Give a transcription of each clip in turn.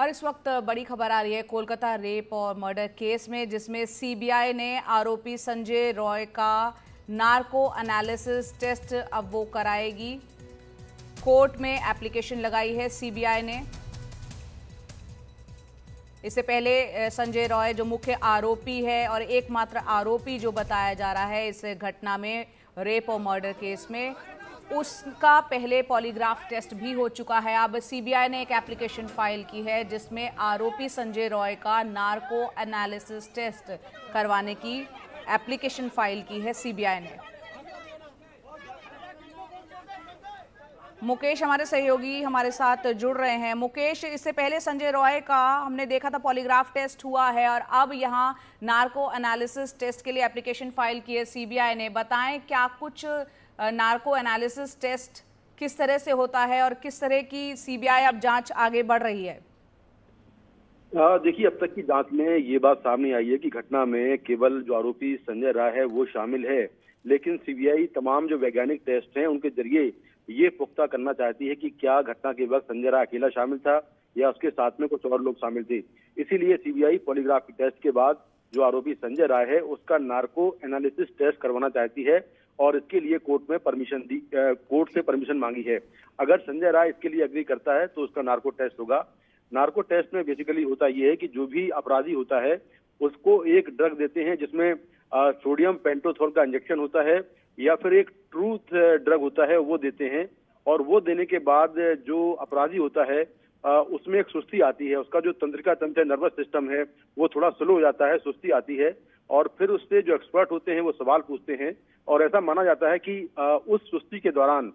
और इस वक्त बड़ी खबर आ रही है कोलकाता रेप और मर्डर केस में, जिसमें सीबीआई ने आरोपी संजय रॉय का नार्को एनालिसिस टेस्ट अब वो कराएगी। कोर्ट में एप्लीकेशन लगाई है सीबीआई ने। इससे पहले संजय रॉय जो मुख्य आरोपी है और एकमात्र आरोपी जो बताया जा रहा है इस घटना में, रेप और मर्डर केस में, उसका पहले पॉलीग्राफ टेस्ट भी हो चुका है। अब सीबीआई ने एक एप्लीकेशन फाइल की है जिसमें आरोपी संजय रॉय का नार्को एनालिसिस टेस्ट करवाने की एप्लीकेशन फाइल की है सीबीआई ने। मुकेश हमारे सहयोगी हमारे साथ जुड़ रहे हैं। मुकेश, इससे पहले संजय रॉय का हमने देखा था पॉलीग्राफ टेस्ट हुआ है और अब यहाँ नार्को एनालिसिस टेस्ट के लिए एप्लीकेशन फाइल की है सीबीआई ने। बताएं क्या कुछ नार्को एनालिसिस टेस्ट किस तरह से होता है और किस तरह की सीबीआई अब जांच आगे बढ़ रही है? देखिए, अब तक की जांच में ये बात सामने आई है कि घटना में केवल जो आरोपी संजय राय है वो शामिल है, लेकिन सीबीआई तमाम जो वैज्ञानिक टेस्ट हैं उनके जरिए ये पुख्ता करना चाहती है कि क्या घटना के वक्त संजय राय अकेला शामिल था या उसके साथ में कुछ और लोग शामिल थे। इसीलिए सीबीआई पॉलीग्राफ टेस्ट के बाद जो आरोपी संजय राय है उसका नार्को एनालिसिस टेस्ट करवाना चाहती है और इसके लिए कोर्ट से परमिशन मांगी है। अगर संजय राय इसके लिए एग्री करता है तो उसका नार्को टेस्ट होगा। नार्को टेस्ट में बेसिकली होता यह है कि जो भी अपराधी होता है उसको एक ड्रग देते हैं जिसमें सोडियम पेंटोथॉल का इंजेक्शन होता है या फिर एक ट्रूथ ड्रग होता है वो देते हैं, और वो देने के बाद जो अपराधी होता है उसमें एक सुस्ती आती है। उसका जो तंत्रिका तंत्र नर्वस सिस्टम है वो थोड़ा स्लो हो जाता है, सुस्ती आती है, और फिर उससे जो एक्सपर्ट होते हैं वो सवाल पूछते हैं और ऐसा माना जाता है कि उस सुस्ती के दौरान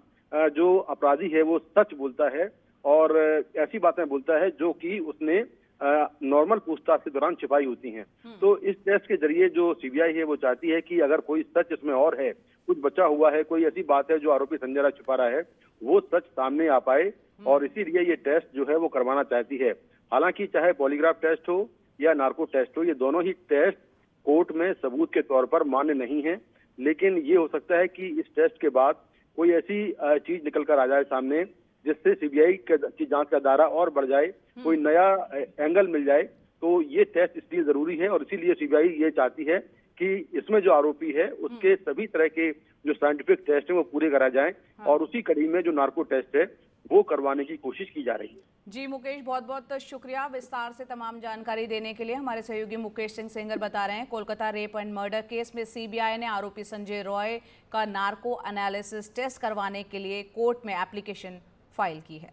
जो अपराधी है वो सच बोलता है और ऐसी बातें बोलता है जो कि उसने नॉर्मल पूछताछ के दौरान छिपाई होती हैं। तो इस टेस्ट के जरिए जो सीबीआई है वो चाहती है कि अगर कोई सच इसमें और है, कुछ बचा हुआ है, कोई ऐसी बात है जो आरोपी संजय राय छुपा रहा है, वो सच सामने आ पाए, और इसीलिए ये टेस्ट जो है वो करवाना चाहती है। हालांकि चाहे पॉलीग्राफ टेस्ट हो या नार्को टेस्ट हो, ये दोनों ही टेस्ट कोर्ट में सबूत के तौर पर मान्य नहीं है, लेकिन ये हो सकता है कि इस टेस्ट के बाद कोई ऐसी चीज निकल कर आ जाए सामने जिससे सीबीआई की जांच का दायरा और बढ़ जाए, कोई नया एंगल मिल जाए। तो ये टेस्ट इसलिए जरूरी है और इसीलिए सीबीआई ये चाहती है कि इसमें जो आरोपी है उसके सभी तरह के जो साइंटिफिक टेस्ट हैं वो पूरे करा जाएं, और उसी कड़ी में जो नार्को टेस्ट है वो करवाने की कोशिश की जा रही है। जी मुकेश, बहुत बहुत शुक्रिया विस्तार से तमाम जानकारी देने के लिए। हमारे सहयोगी मुकेश सिंह सेंगर बता रहे हैं Kolkata rape and murder case में सीबीआई ने आरोपी संजय रॉय का नार्को एनालिसिस टेस्ट करवाने के लिए कोर्ट में एप्लीकेशन फाइल की है।